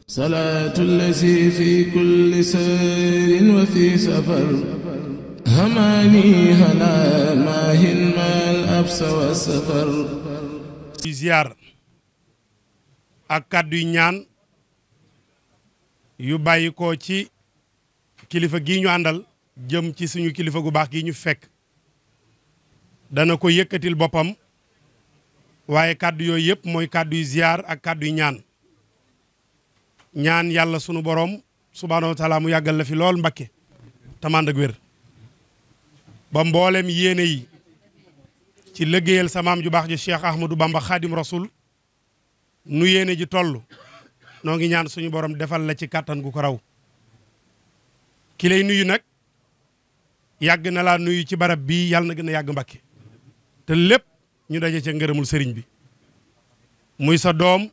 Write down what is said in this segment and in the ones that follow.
salaatu llazi fi kulli sayrin wa fi safar hamaani halaa maahin maal absa wa safar. di ziar ak kàddu yu ñaan yu bàyyi ko ci kilifa gii ñu àndal jëm ci suñu kilifa gu baax gii ñu fekk dana ko yëkkatil boppam waaye kàddu yooyu yëpp mooy kàddu yu ziar ak kàddu yu ñaan yàlla sunu borom subhaanahu wa taala mu yàggal la fi lool Mbakke tamand ak wér ba mboolem yéene yi ci liggéeyal sa maam ju baax ji Cheikh Ahmadou Bamba Khadim Rasoul nu yéene ji toll noo ngi ñaan suñu borom defal la ci kàttan gu ko raw ki lay nuyu nag yàgg na laa nuyu ci barab bii yàlla na gën a yàgg Mbakke te lépp ñu daje ca ngërëmul sëriñ bi muy sa doom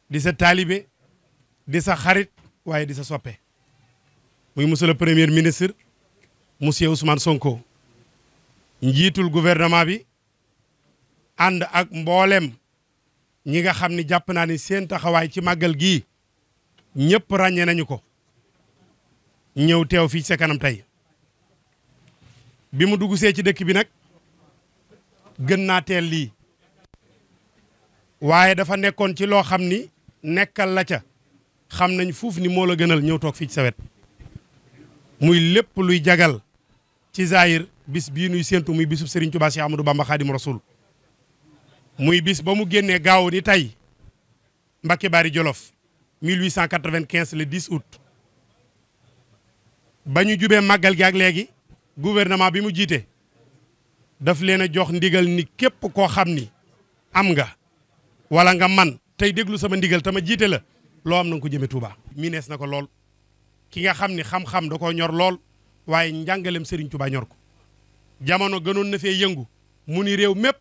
di sa taalibe di sa xarit waaye di sa soppe muy monsieur le premier ministre monsieur Ousmane Sonko njiitul gouvernement bi ànd ak mboolem ñi nga xam ni jàpp naa ni seen taxawaay ci màggal gii ñëpp ràññee nañu ko ñëw teew fii sa kanam tey bi mu dugg see ci dëkk bi nag gën naa teel lii waaye dafa nekkoon ci loo xam ni nekkal la ca xam nañ fuuf ni moo la gënal ñëw toog fii ci sa wet muy lépp luy jagal ci zahir bis bii nuy séentu muy bisub Serigne Touba Cheikh Amadou Bamba Khadim Rasoul muy bis ba mu génnee gaaw ni tey Mbacké Bari Jolof 1895 le 10 août ba ñu jubee màggal gi ak léegi gouvernement bi mu jiite daf leen a jox ndigal ni képp koo xam ni am nga wala nga man tey déglu sama ndigal tama jiite la loo am na nga ko jëme Touba. miinees na ko lool ki nga xam ni xam-xam da koo ñor lool waaye njàngalem Serigne Touba ñor ko jamono gënoon na fee yëngu mu ni réew mépp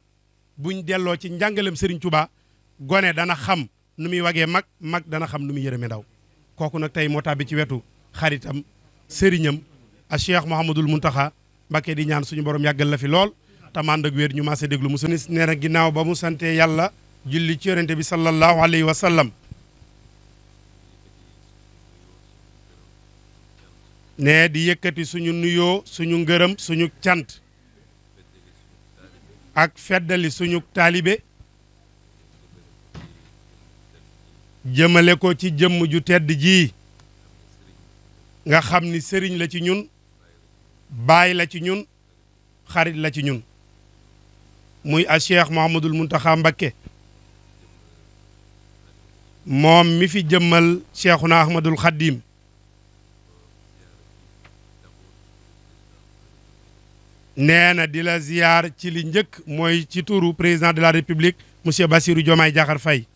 buñ delloo ci njàngalem Serigne Touba gone dana xam nu muy wagee mag dana xam nu muy yërëme ndaw kooku nag tey moo tàbbi ci wetu xaritam sëriñam a Cheikh Mouhamadoul Mountakha Mbacké di ñaan suñu borom yàggal la fi lool tamand ak wér ñu maase déglu mu sunis nee na ginnaaw ba mu sante yàlla julli ci yonente bi sallallahu alayhi wa sallam ne di yëkkati suñu nuyoo suñu ngërëm suñu cant ak feddali suñu taalibe jëmale ko ci jëmm ju tedd ji nga xam ni sëriñ la ci ñun baay la ci ñun xarit la ci ñun muy a Cheikh Mouhamadoul Mountakha Mbacké moom mi fi jëmmal Cheikhuna Ahmadul Khadim nee na di la ziyaar ci li njëkk mooy ci turu président de la république monsieur Bassirou Diomaye Diakhar Faye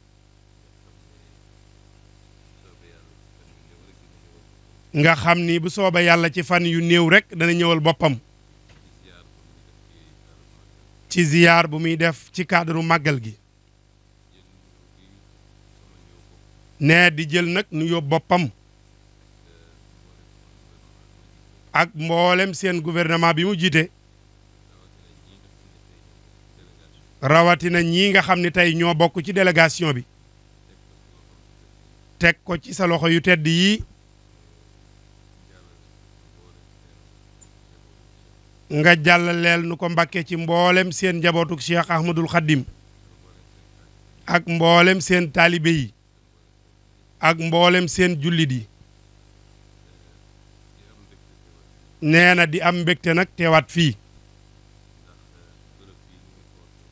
nga xam ni bu sooba yàlla ci fan yu néew rek dana ñëwal boppam ci ziyaar bu muy def ci cadre màggal gi nee di jël nag nuyoo boppam ak mboolem seen gouvernement bi mu jiite rawatina ñii nga xam ne tey ñoo bokk ci délégation bi teg ko ci sa loxo yu tedd yii nga jàllaleel nu ko Mbacké ci mboolem seen njabootuk Cheikh Ahmadul Khadim ak mboolem seen taalibe yi ak mboolem seen jullit yi nee na di am mbégte nag teewaat fii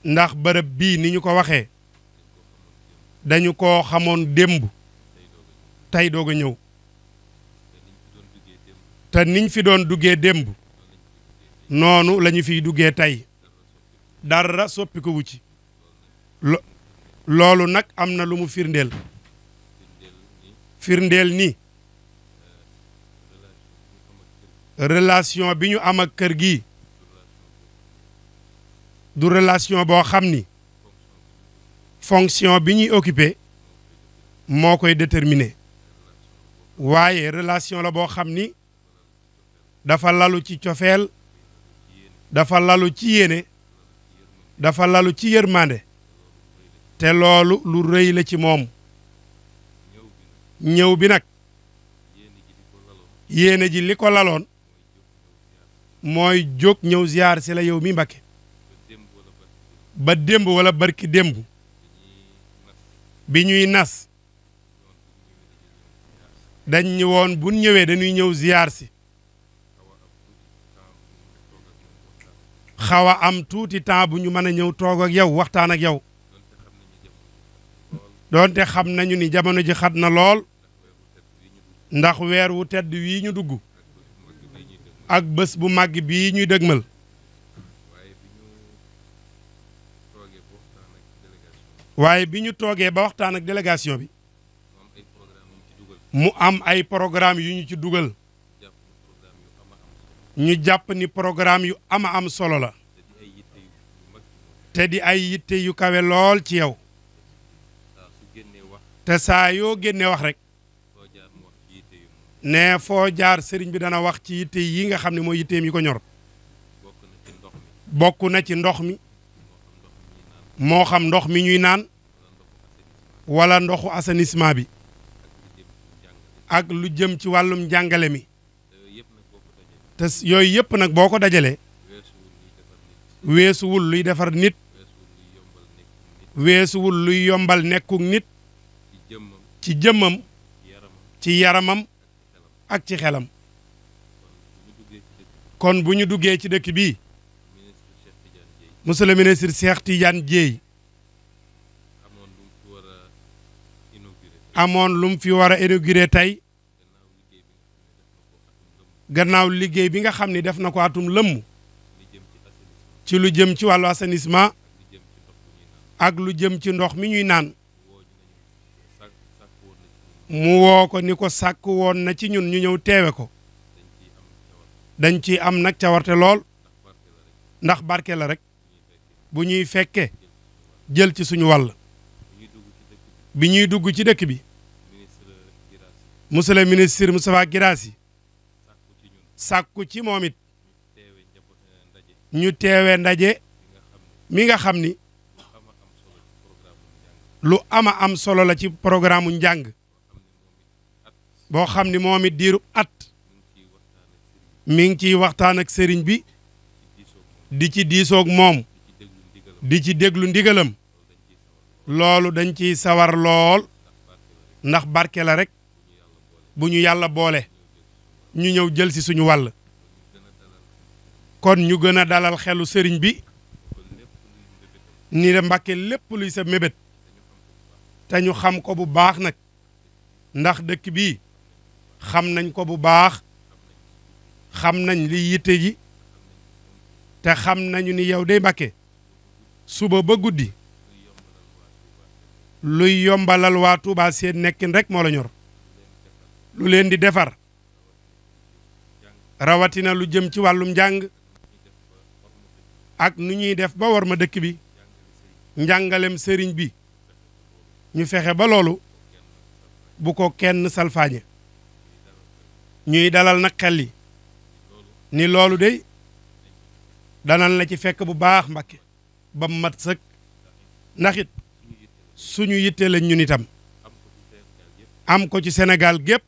ndax bërëb bii ni ñu ko waxee dañu ko xamoon démb tey doog a ñëw te niñ fi doon duggee démb noonu la ñu fiy duggee tey dara soppi ko wu ci loolu nag am na lu mu firndeel ni relation bi ñu am ak kër gi du relation boo xam ni fonction bi ñuy occupé moo koy déterminer waaye relation la boo xam ni dafa lalu ci cofeel dafa lalu ci yéene dafa lalu ci yërmande te loolu lu rëy la ci moom ñëw bi nag yéene ji li ko laloon mooy jóg ñëw ziar si la yow mi Mbàkke ba démb wala barki démb bi ñuy nas dañ ñu woon bu ñëwee dañuy ñëw ziar si xaw a am tuuti temps bu ñu mën a ñëw toog ak yow waxtaan ak yow doonte xam nañu ni jamono ji xat na lool ndax weer wu tedd wii ñu dugg ak bés bu màgg bii ñuy dëgmal waaye bi ñu toogee ba waxtaan ak délégation bi mu am ay programme yu ñu ci dugal ñu jàpp ni programme yu ama am solo la te di ay yitte yu kawe lool ci yow te saa yoo génne wax rek ne foo jaar sëriñ bi dana wax ci yitte yi nga xam ne mooy yitteem yi ko ñor bokk na ci ndox mi moo xam ndox mi ñuy naan wala ndoxu assainissement bi ak lu jëm ci wàllum njàngale mi te yooyu yëpp nag boo ko dajalee weesuwul luy defar nit weesuwul luy yombal nekkuk nit ci jëmmam ci yaramam ak ci xelam kon bu ñu duggee ci dëkk bii monsieur le ministre Cheikh Tidiane Dièye amoon lu mu fi war a inauguré tey gannaaw liggéey bi nga xam ni def na ko atum lëmm ci lu jëm ci wàllu assainissement ak lu jëm ci ndox mi ñuy naan mu woo ko ni ko sàkk woon na ci ñun ñu ñëw teewe ko dañ ci am nag cawarte lool ndax barke la rek bu ñuy fekke jël ci suñu wàll bi ñuy dugg ci dëkk bi monsieur le ministre Moustapha Guirassy sàkku ci moom it ñu teewe ndaje mi nga xam ni lu ama am solo la ci programme njàng boo xam ni moom it diiru at mi ngi ciy waxtaan ak sëriñ bi di ci diisoog moom di ci déglu ndigalam loolu dañ ciy sawar lool ndax barke la rek bu ñu yàlla boole ñu ñëw jël si suñu wàll kon ñu gën a dalal xelu sëriñ bi ni de Mbàkke lépp luy sa mébét te ñu xam ko bu baax nag ndax dëkk bii xam nañ ko bu baax xam nañ li yitte ji te xam nañu ni yow day Mbàkke suba ba guddi luy yombalal waa Touba seen nekkin rek moo la ñor lu leen di defar rawatina lu jëm ci wàllum njàng ak nu ñuy def ba war ma dëkk bi njàngalem sëriñ bi ñu fexe ba loolu bu ko kenn salfaañe ñuy dalal nag xel yi ni loolu de danan la ci fekk bu baax Mbàkke ba mat sëkk ndax it suñu yitte lañ ñun itam am ko ci Sénégal gépp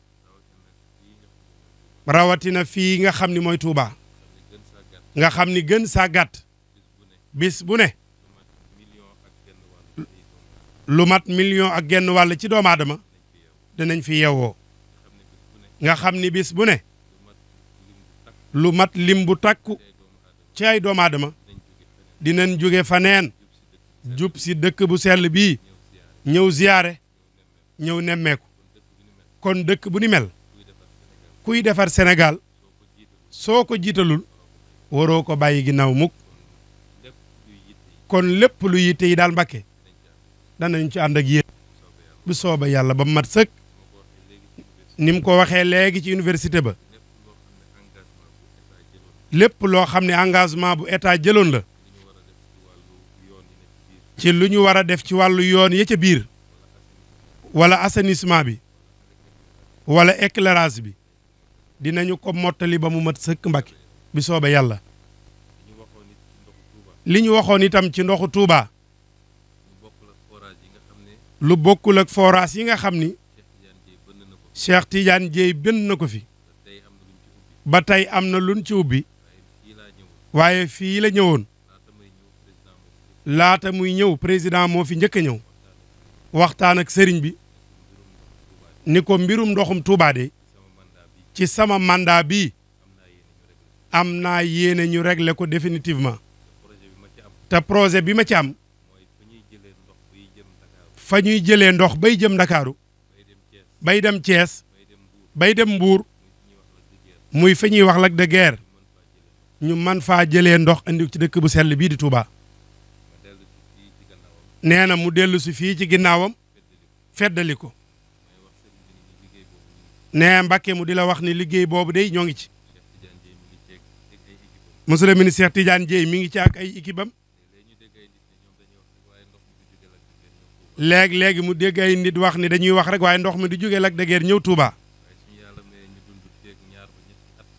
rawatina fii nga xam ni mooy Touba nga xam ni gën saa gàtt bis bu ne lu mat million ak genn wàll ci doomu aadama dinañ fi yeewoo nga xam ni bis bu ne lu mat lim bu takku ci ay doomu aadama dinañ jóge faneen jub si dëkk bu sell bii ñëw ziyaare ñëw nemmeeku kon dëkk bu ni mel kuy defar Sénégal soo ko jiitalul waroo ko bàyyi ginnaaw mukk kon lépp lu yitte yi daal Mbàkke danañ ci ànd ak yéen bu sooba yàlla ba mat sëkk ni mu ko waxee léegi ci université ba lépp loo xam ne engagement bu état jëloon la ci lu ñu war a def ci wàllu yoon ya ca biir wala assainissement bi wala éclairage bi dinañu ko mottali ba mu mat sëkk Mbàkke bi soobe yàlla li ñu waxoon itam ci ndoxu Touba lu bokkul ak forage yi nga xam ni Cheikh Tidiane Dieye bind na ko fi ba tey am na luñ ci ubbi waaye fii la ñëwoon laata muy ñëw président moo fi njëkk a ñëw waxtaan ak sëriñ bi ni ko mbirum ndoxum Touba de ci sama mandat bi am naa yéene ñu régler ko définitivement te projet bi ma ci am fa ñuy jëlee ndox bay jëm Ndakaaru bay dem Thiès bay dem Mbuur muy fa ñuy wax Lac de Guiers ñu man faa jëlee ndox andi ci dëkk bu sell bii di Touba nee na mu dellu si fii ci ginnaawam feddali ko nee Mbàkke mu di la wax ni liggéey boobu day ñoo ngi ci monsieur le ministre Cheikh Tidiane Dieye mi ngi ci ak ay équipe am léegi mu dégg ay nit wax ni dañuy wax rek waaye ndox mi du jógee Lac de Guiers ñëw Touba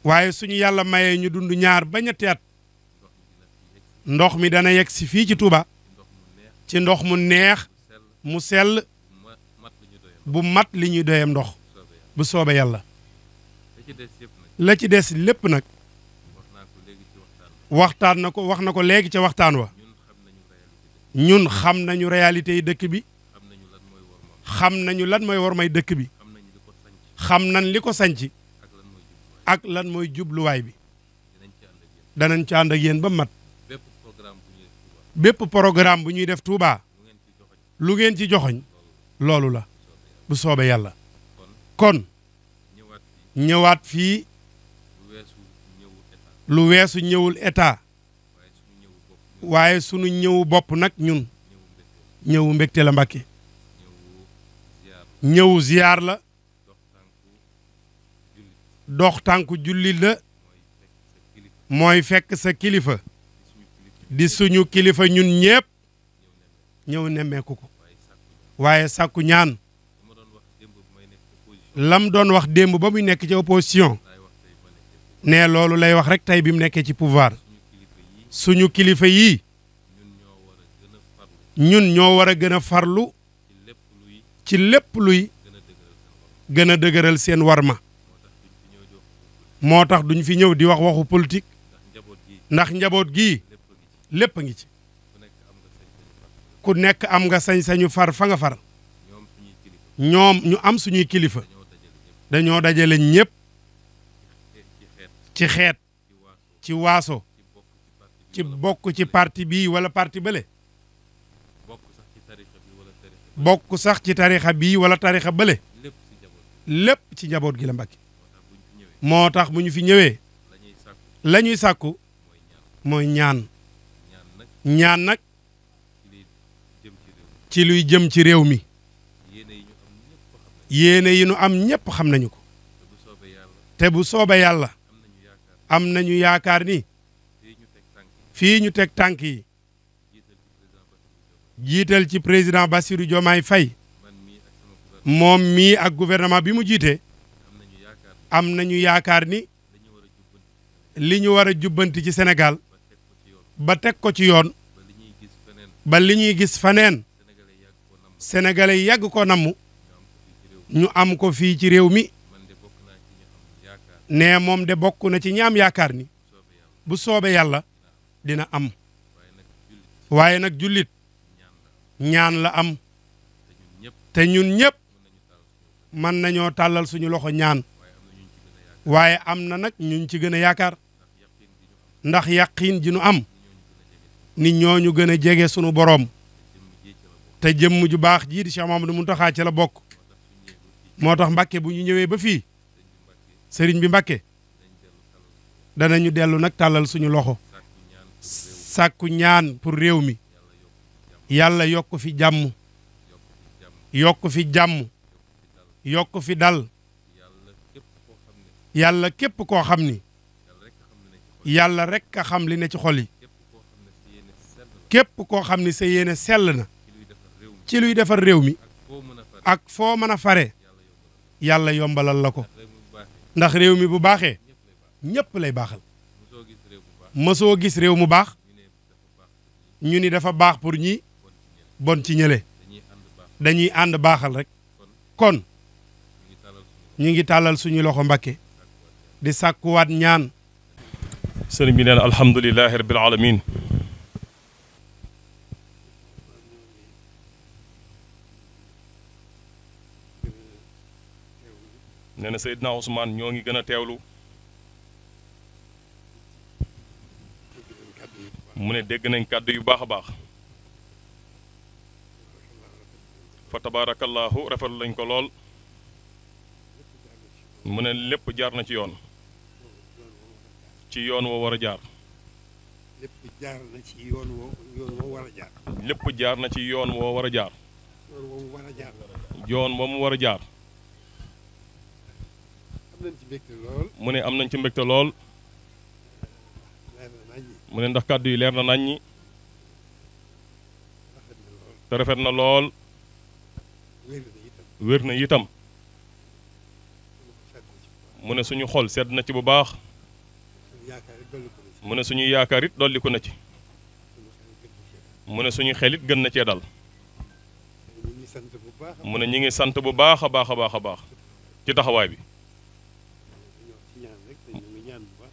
waaye suñu yàlla mayee ñu dund ñaar ba ñetti at ndox mi dana yegg si fii ci Touba ci ndox mu neex mu sell bu mat li ñuy doyam ndox bu soobee yàlla la ci des lépp nag waxtaan na ko wax na ko léegi ca waxtaan wa ñun xam nañu réalité yi dëkk bi xam nañu lan mooy war may dëkk bi xam nañ li ko sanc ak lan mooy jubluwaay bi danañ ci ànd ak yéen ba mat bépp programme bu ñuy def Touba lu ngeen ci joxoñ loolu la bu soobee yàlla kon ñëwaat fii lu weesu ñëwul état waaye sunu ñëwu bopp nag ñun ñëwu mbégte la Mbàkke ñëwu ziyaar la dox tànku jullit la mooy fekk sa kilifa di suñu kilifa ñun ñépp ñëw nemmeeku ko waaye sàkku ñaan lam doon wax démb ba muy nekk ci opposition ne loolu lay wax rek tey bi mu nekkee ci pouvoir suñu kilifa yii ñun ñoo war a gën a farlu ci lépp luy gën a dëgëral seen warma moo tax duñ fi ñëw di wax waxu politique ndax njaboot gii lépp a ngi ci ku nekk am nga sañ-sañu far fa nga far ñoom ñu am suñuy kilifa dañoo dajale ñépp ci xeet ci waaso ci bokk ci parti bii wala parti bële bokk sax ci tarixa bii wala tarixa bële lépp ci njaboot gi la Mbàkke moo tax bu ñu fi ñëwee la ñuy sàkku mooy ñaan nag ci luy jëm ci réew mi yéene yi nu am ñépp xam nañu ko te bu soobee yàlla am nañu yaakaar ni fii ñu teg tànk yi jiital ci président Bassirou Diomaye Faye moom mii ak gouvernement bi mu jiite am nañu yaakaar ni li ñu war a jubbanti ci Sénégal ba teg ko ci yoon ba li ñuy gis faneen sénégalais yàgg ko namm ñu am ko fii ci réew mi ne moom de bokk na ci ñaam yaakaar ni bu soobee yàlla dina am waaye nag jullit ñaan la am te ñun ñëpp mën nañoo tàllal suñu loxo ñaan waaye am na nag ñun ci gën a yaakaar ndax yaqiin ji nu am ni ñooñu gën a jege sunu boroom te jëmm ju baax jii di Cheikh Mamadou Mountakha ci la bokk moo tax Mbàkke bu ñu ñëwee ba fii sëriñ bi Mbàkke danañu dellu nag tàllal suñu loxo sàkku ñaan pour réew mi yàlla yokk fi jàmm yokk fi jàmm yokk fi dal yàlla képp koo xam ni yàlla rek a xam li ne ci xol yi képp koo xam ni sa yéene sell na ci luy defar réew mi ak foo mën a fare yàlla yombalal la ko ndax réew mi bu baaxee ñépp lay baaxal mësoo gis réew mu baax ñu ni dafa baax pour ñi bon ci ñële dañuy ànd baaxal rek kon ñi ngi tàllal suñu loxo Mbàkke di sàkkuwaat ñaan. sëriñ bi nee na alhamdulilahi rabbil alamin nee na Seydina Ousmane ñoo ngi gën a teewlu mu ne dégg nañ kàddu yu baax a baax fa tabarakallahu rafetlu lañ ko lool mu ne lépp jaar na ci yoon woo war a jaar lépp jaar na ci yoon woo war a jaar lépp jaar na ci yoon woo war a jaar yoon woo mu war a jaar am nañ ci mbégte lool mu ne am nañ ci mbégte lool mu ne ndax kàddu yi leer na nañ ñi te rafet na lool wér na itam mu ne suñu xol sedd na ci bu baax mu ne suñu yaakaar it dolliku na ci mu ne suñu xel it gën na cee dal mu ne ñi ngi sant bu baax a baax a baax a baax ci taxawaay bi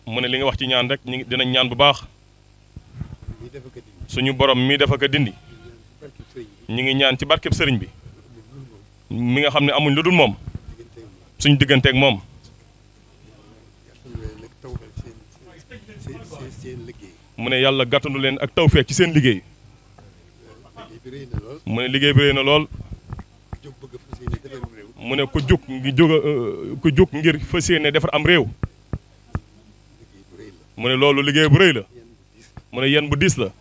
mu ne li nga wax ci ñaan rek ñi dinañ ñaan bu baax suñu borom mi dafa ko dindi ñi ngi ñaan ci barkeb sëriñ bi mi nga xam ne amuñ lu dul moom suñu digganteeg moom mu ne yàlla gàttandu leen ak tawfeex ci seen liggéey mu ne liggéey bi réy na lool mu ne ku jug ngir fas yéene defar am réew mu ne loolu liggéey bu rëy la mu ne yen bu diis la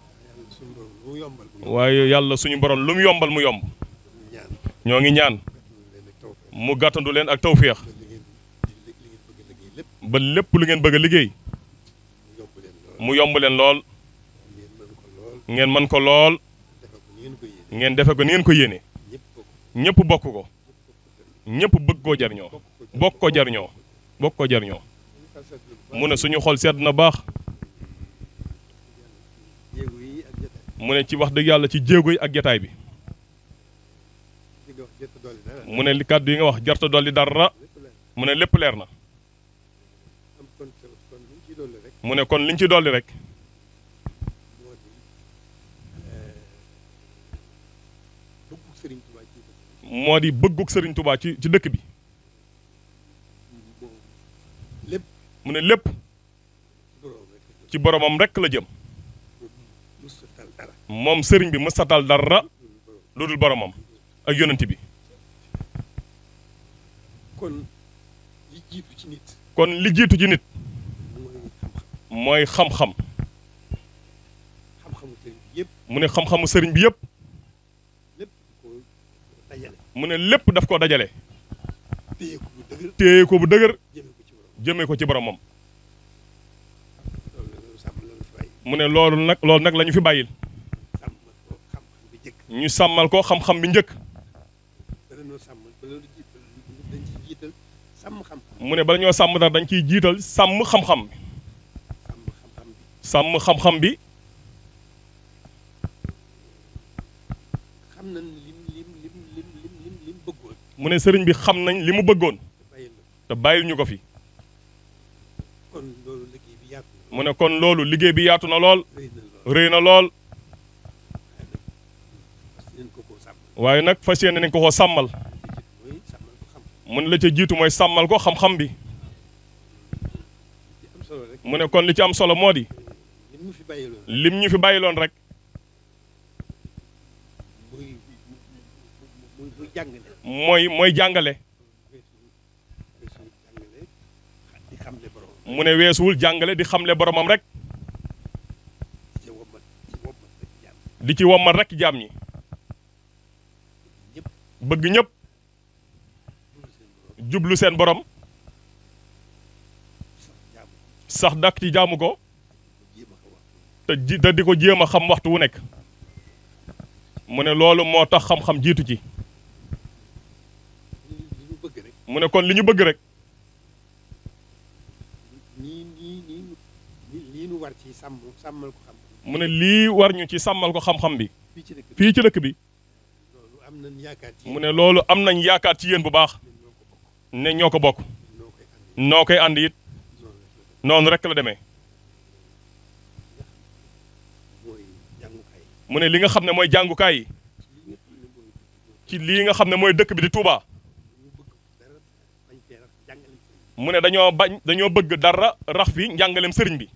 waaye yàlla suñu borom lu mu yombal mu yomb ñoo ngi ñaan mu gàttandu leen ak tawféex ba lépp lu ngeen bëgg a liggéey mu yomb leen lool ngeen mën ko lool ngeen defe ko ni ngeen ko yéene ñëpp bokk ko ñëpp bëgg koo jariñoo bokk ko jariñoo mu ne suñu xol sedd na baax mu ne ci wax dëgg yàlla ci jéego yi ak jataay bi mu ne li kàddu yi nga wax jarta dolli dara mu ne lépp leer na mu ne kon liñ ci dolli rek moo di bëggug Sëriñ Tuubaa ci dëkk bi mu ne lépp ci boromam rek la jëm moom sëriñ bi mëstatal dara lu dul boromam ak yonent bi kon li jiitu ci nit mooy xam-xam mu ne xam-xamu sëriñ bi yëpp mu ne lépp daf ko dajale téye ko bu dëgër jëmee ko ci boromam mu ne loolu nag la ñu fi bàyyil ñu sàmmal ko xam-xam bi njëkk mu ne bala ñoo sàmm dara dañ ciy jiital sàmm xam-xam sàmm xam-xam bi mu ne sëriñ bi xam nañ li mu bëggoon te bàyyil ñu ko fi mu ne kon loolu liggéey bi yaatu na lool rëy na lool waaye nag fas yéene nañ ko koo sàmmal mu ne la ca jiitu mooy sàmmal ko xam-xam bi mu ne kon li ci am solo moo di lim ñu fi bàyyiloon rek mooy jàngale mu ne weesuwul jàngale di xamle boromam rek di ci wommal rek jaam ñi bëgg ñëpp jublu seen borom sax dak ci jaamu ko te di ko jéem a xam waxtu wu nekk mu ne loolu moo tax xam-xam jiitu ci mu ne kon li ñu bëgg rek mu ne lii war ñu ci sàmmal ko xam-xam bi fii ci dëkk bi mu ne loolu am nañ yaakaar ci yéen bu baax ne ñoo ko bokk noo koy ànd it noonu rek la demee mu ne li nga xam ne mooy jàngukaay yi ci lii nga xam ne mooy dëkk bi di Touba mu ne dañoo bëgg dara rax fi njàngaleem sëriñ bi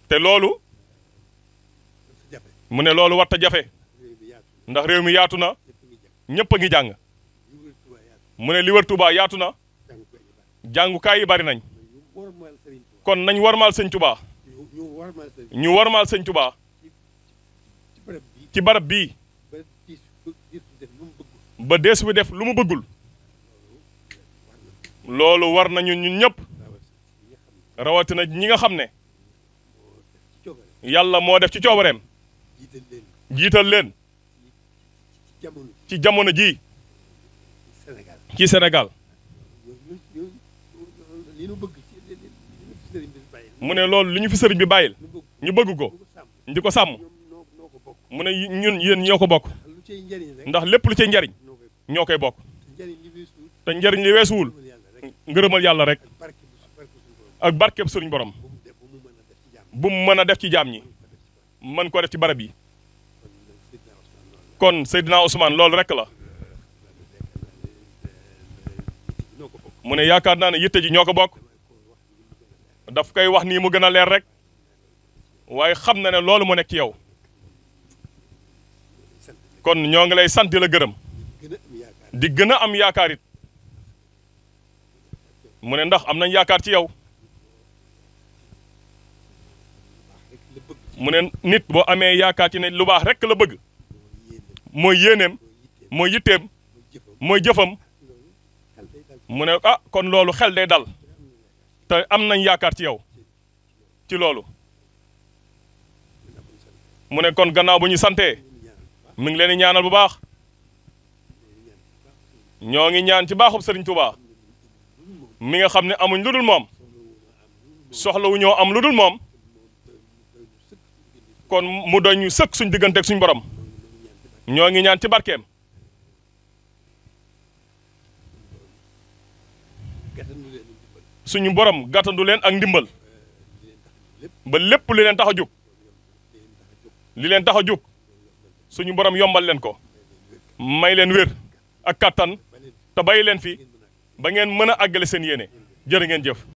te loolu mu ne loolu warta jafe ndax réew mi yaatu na ñëpp a ngi jàng mu ne li wër Touba yaatu na jàngukaay yi bari nañ kon nañ warmaal sëñ Touba ñu warmaal sëñ Touba ci barab bii ba dees wi def lu mu bëggul loolu war nañu ñun ñëpp rawatina ñi nga xam ne yàlla moo def ci coobareem jiital leen ci jamono ji ci Sénégal mu ne loolu li ñu fi sëriñ bi bàyyil ñu bëgg ko di ko sàmm mu ne ñun yéen ñoo ko bokk ndax lépp lu cay njariñ ñoo koy bokk te njariñ li weesuwul ngërëmal yàlla rek ak barkeb sëriñ borom bu mu mën a def ci jaam ñi mën ko def ci barab yi kon Seydina Ousmane loolu rek la mu ne yaakaar naa ne yitte ji ñoo ko bokk daf koy wax nii mu gën a leer rek waaye xam na ne loolu mu nekk ci yow kon ñoo ngi lay sant la gërëm di gën a am yaakaar it mu ne ndax am nañ yaakaar ci yow mu ne nit boo amee yaakaar ci ne lu baax rek la bëgg mooy yéeneem mooy yitteem mooy jëfam mu ne ah kon loolu xel day dal te am nañ yaakaar ci yow ci loolu mu ne kon gannaaw bu ñu santee mi ngi leen di ñaanal bu baax ñoo ngi ñaan ci baaxub Sëriñ Tuubaa mi nga xam ne amuñ lu dul moom soxlawu ñoo am lu dul moom kon mu doy ñu sëkk suñ digganteeg suñ borom ñoo ngi ñaan ci barkeem suñu borom gàttandu leen ak ndimbal ba lépp li leen tax a jóg li leen tax a jóg suñu borom yombal leen ko may leen wér ak kattan te bàyyi leen fi ba ngeen mën a àggale seen yéene jërë ngeen jëf